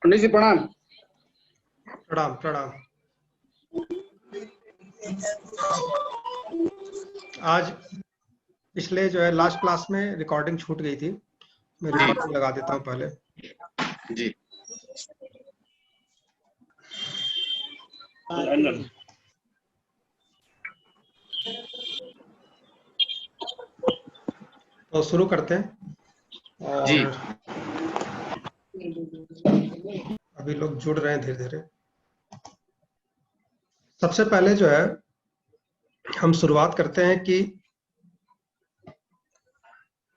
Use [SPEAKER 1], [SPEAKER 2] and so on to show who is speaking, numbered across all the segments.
[SPEAKER 1] पंडित जी प्रणाम।
[SPEAKER 2] प्रणाम प्रणाम। आज पिछले जो है लास्ट क्लास में रिकॉर्डिंग छूट गई थी, मैं
[SPEAKER 1] जी
[SPEAKER 2] रिकॉर्डिंग लगा देता हूँ पहले।
[SPEAKER 1] जी
[SPEAKER 2] तो शुरू करते हैं।
[SPEAKER 1] जी
[SPEAKER 2] और अभी लोग जुड़ रहे हैं धीरे धीरे। सबसे पहले जो है हम शुरुआत करते हैं कि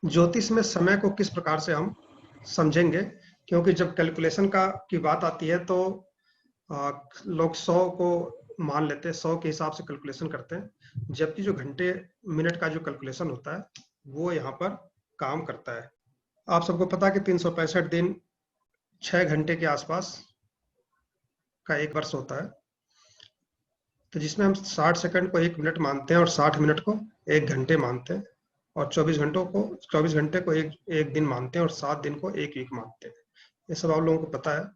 [SPEAKER 2] ज्योतिष में समय को किस प्रकार से हम समझेंगे, क्योंकि जब कैलकुलेशन की बात आती है तो लोग 100 को मान लेते हैं, 100 के हिसाब से कैलकुलेशन करते हैं, जबकि जो घंटे मिनट का जो कैलकुलेशन होता है वो यहाँ पर काम करता है। आप सबको पता है कि 365 दिन 6 घंटे के आसपास का एक वर्ष होता है, तो जिसमें हम 60 सेकंड को 1 मिनट मानते हैं और 60 मिनट को 1 घंटे मानते हैं, और 24 घंटे को एक दिन मानते हैं और 7 दिन को 1 वीक मानते हैं। ये सब आप लोगों को पता है।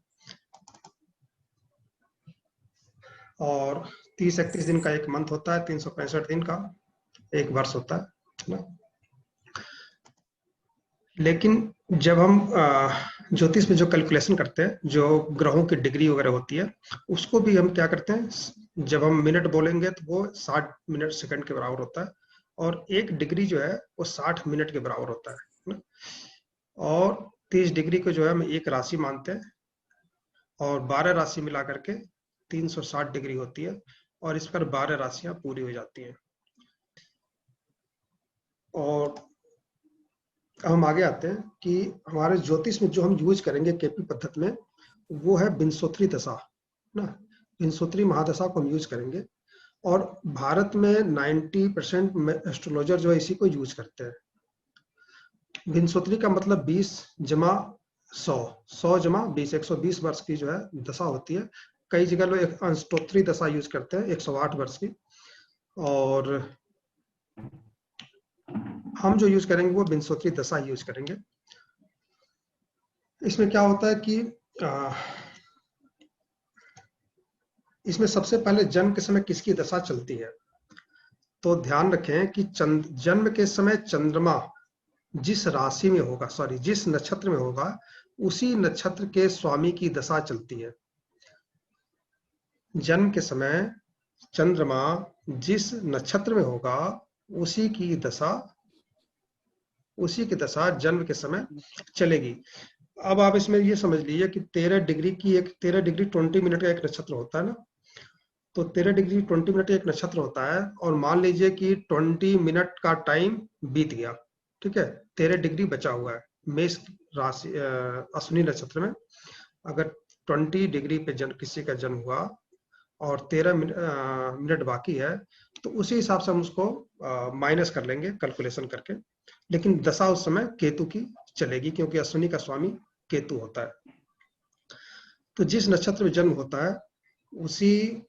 [SPEAKER 2] और 30-31 दिन का एक मंथ होता है, 365 दिन का एक वर्ष होता है ना। लेकिन जब हम ज्योतिष में जो कैलकुलेशन करते हैं, जो ग्रहों की डिग्री वगैरह होती है, उसको भी हम क्या करते हैं, जब हम मिनट बोलेंगे तो वो 60 मिनट सेकंड के बराबर होता है, और 1 डिग्री जो है वो 60 मिनट के बराबर होता है ना। और 30 डिग्री को जो है हम एक राशि मानते हैं, और 12 राशि मिला करके 360 डिग्री होती है, और इस पर 12 राशियां पूरी हो जाती हैं। और हम आगे आते हैं कि हमारे ज्योतिष में जो हम यूज करेंगे केपी पद्धति में, वो है विंशोत्तरी दशा ना। विंशोत्तरी महादशा को हम यूज करेंगे, और भारत में 90% एस्ट्रोलॉजर जो है इसी को यूज करते हैं। विंशोत्तरी का मतलब 20 जमा 100, 100 जमा 20, 120 वर्ष की जो है दशा होती है। कई जगह लोग एक अंशोत्तरी दशा यूज करते हैं 108 वर्ष की, और हम जो यूज करेंगे वो विंशोत्तरी दशा यूज करेंगे। इसमें क्या होता है कि इसमें सबसे पहले जन्म के समय किसकी दशा चलती है, तो ध्यान रखें कि जन्म के समय चंद्रमा जिस राशि में होगा, जिस नक्षत्र में होगा, उसी नक्षत्र के स्वामी की दशा चलती है। जन्म के समय चंद्रमा जिस नक्षत्र में होगा उसी की दशा जन्म के समय चलेगी। अब आप इसमें ये समझ लीजिए कि 13 डिग्री 20 मिनट का एक नक्षत्र होता है ना। तो 13 डिग्री 20 मिनट एक नक्षत्र होता है, और मान लीजिए कि 20 मिनट का टाइम बीत गया, ठीक है, 13 डिग्री बचा हुआ है मेष राशि अश्विनी नक्षत्र में। अगर 20 डिग्री पे किसी का जन्म हुआ और 13 मिनट बाकी है, तो उसी हिसाब से हम उसको माइनस कर लेंगे कैलकुलेशन करके। लेकिन दशा उस समय केतु की चलेगी, क्योंकि अश्विनी का स्वामी केतु होता है। तो जिस नक्षत्र में जन्म होता है उसी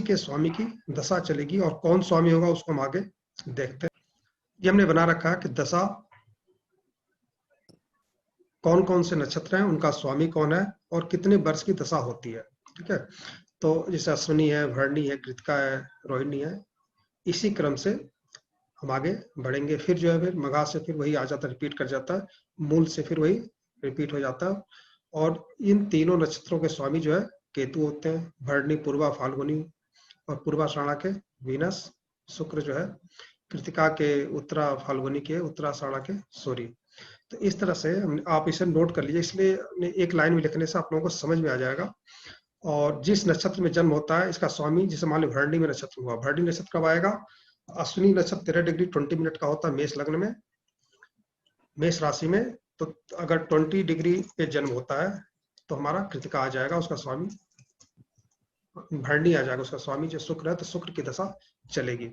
[SPEAKER 2] के स्वामी की दशा चलेगी, और कौन स्वामी होगा उसको हम आगे देखते हैं। ये हमने बना रखा है कि दशा कौन कौन से नक्षत्र हैं, उनका स्वामी कौन है, और कितने वर्ष की दशा होती है, ठीक है। तो जैसे अश्विनी है, भरणी है, कृतिका है, रोहिणी है, इसी क्रम से हम आगे बढ़ेंगे। फिर जो है फिर मघा से फिर वही आ जाता है, रिपीट कर जाता है, मूल से फिर वही रिपीट हो जाता है। और इन तीनों नक्षत्रों के स्वामी जो है केतु होते हैं, भरणी पूर्वा फाल्गुनी और पूर्वाषाढ़ा के वीनस, शुक्र जो है कृतिका के उत्तरा फाल्गुनी के उत्तराषाढ़ा के सूर्य। तो इस तरह से आप इसे नोट कर लीजिए, इसलिए एक लाइन में लिखने से आप लोगों को समझ में आ जाएगा। और जिस नक्षत्र में जन्म होता है इसका स्वामी, जैसे मान लो भरणी में नक्षत्र हुआ, भरणी नक्षत्र कब आएगा, अश्विनी नक्षत्र 13 डिग्री 20 मिनट का होता है मेष लग्न में, मेष राशि में। तो अगर 20 डिग्री पे जन्म होता है तो हमारा कृतिका आ जाएगा, उसका स्वामी भरणी आ जाएगा, उसका स्वामी जो शुक्र है, तो शुक्र की दशा चलेगी।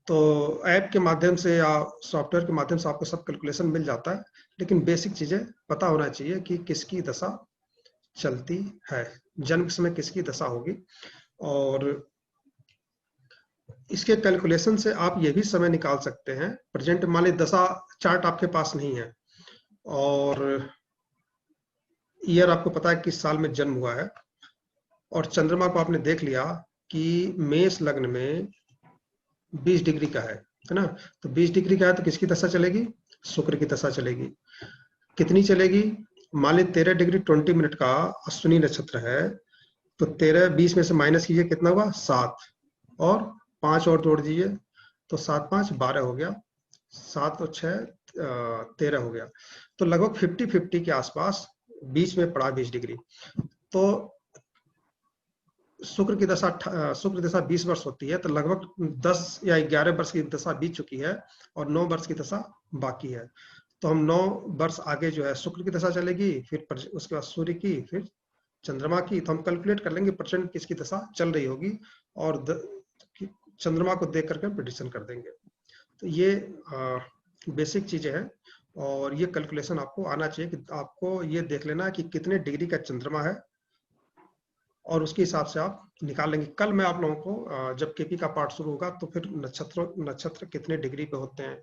[SPEAKER 2] तो ऐप के माध्यम से या सॉफ्टवेयर के माध्यम से आपको सब कैलकुलेशन मिल जाता है, लेकिन बेसिक चीजें पता होना चाहिए कि किसकी दशा चलती है, जन्म के समय किसकी दशा होगी। और इसके कैलकुलेशन से आप ये भी समय निकाल सकते हैं, प्रेजेंट मान ली दशा चार्ट आपके पास नहीं है, और ईयर आपको पता है किस साल में जन्म हुआ है, और चंद्रमा को आपने देख लिया कि मेष लग्न में 20 डिग्री का है ना। तो 20 डिग्री का है तो किसकी दशा चलेगी? शुक्र की दशा चलेगी। कितनी चलेगी? मान ली 13 डिग्री 20 मिनट का अश्विनी नक्षत्र है, तो 13 20 में से माइनस कीजिए, कितना हुआ? 7, और 5 और जोड़ दीजिए, तो 7 5 12 हो गया, 7 और 6 13 हो गया। तो लगभग 50-50 के आसपास बीच में पड़ा 20 डिग्री। तो शुक्र की दशा 20 वर्ष होती है, तो लगभग 10 या 11 वर्ष की दशा बीत चुकी है और 9 वर्ष की दशा बाकी है। तो हम 9 वर्ष आगे जो है शुक्र की दशा चलेगी, फिर उसके बाद सूर्य की, फिर चंद्रमा की। तो हम कैलकुलेट कर लेंगे परसेंट किसकी दशा चल रही होगी, और चंद्रमा को देख करके प्रेडिक्शन कर देंगे। तो ये बेसिक चीजें हैं, और ये कैलकुलेशन आपको आना चाहिए कि आपको ये देख लेना कि कितने डिग्री का चंद्रमा है, और उसके हिसाब से आप निकाल लेंगे। कल मैं आप लोगों को जब केपी का पार्ट शुरू होगा तो फिर नक्षत्र कितने डिग्री पे होते हैं,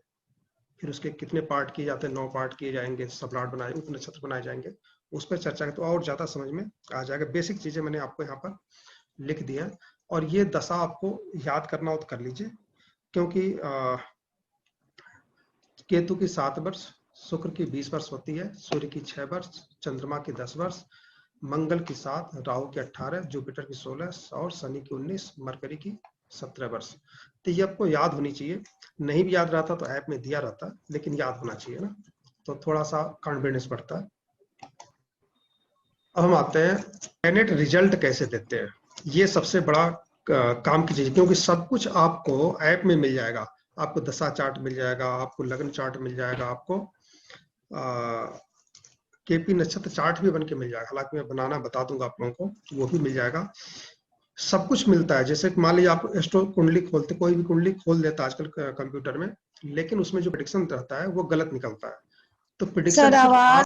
[SPEAKER 2] फिर उसके कितने पार्ट किए जाते हैं, 9 पार्ट किए जाएंगे, सम्राट बनाए, उप नक्षत्र बनाए जाएंगे, उस पर चर्चा करें तो और ज्यादा समझ में आ जाएगा। बेसिक चीजें मैंने आपको यहाँ पर लिख दी है, और ये दशा आपको याद करना हो तो कर लीजिए, क्योंकि केतु की 7 वर्ष, शुक्र की 20 वर्ष होती है, सूर्य की 6 वर्ष, चंद्रमा की 10 वर्ष, मंगल की 7, राहु की 18, जुपिटर की 16 और शनि की 19, मरकरी की 17 वर्ष। तो ये आपको याद होनी चाहिए। नहीं भी याद रहता तो ऐप में दिया रहता, लेकिन याद होना चाहिए ना, तो थोड़ा सा कॉन्फिडेंस बढ़ता है। अब हम आते हैं प्लैनेट रिजल्ट कैसे देते हैं। ये सबसे बड़ा काम की चीज, क्योंकि सब कुछ आपको ऐप में मिल जाएगा। आपको दशा चार्ट मिल जाएगा, आपको लग्न चार्ट मिल जाएगा, आपको केपी नक्षत्र चार्ट भी बन के मिल जाएगा। हालांकि मैं बनाना बता दूंगा आप लोगों को, वो भी मिल जाएगा। सब कुछ मिलता है। जैसे मान लीजिए आप एस्ट्रो कुंडली खोलते, कोई भी कुंडली खोल देता है आजकल कंप्यूटर में, लेकिन उसमें जो प्रेडिक्शन रहता है वो गलत निकलता है। तो प्रेडिक्शन
[SPEAKER 3] सर
[SPEAKER 2] सिर्फ
[SPEAKER 3] आवाज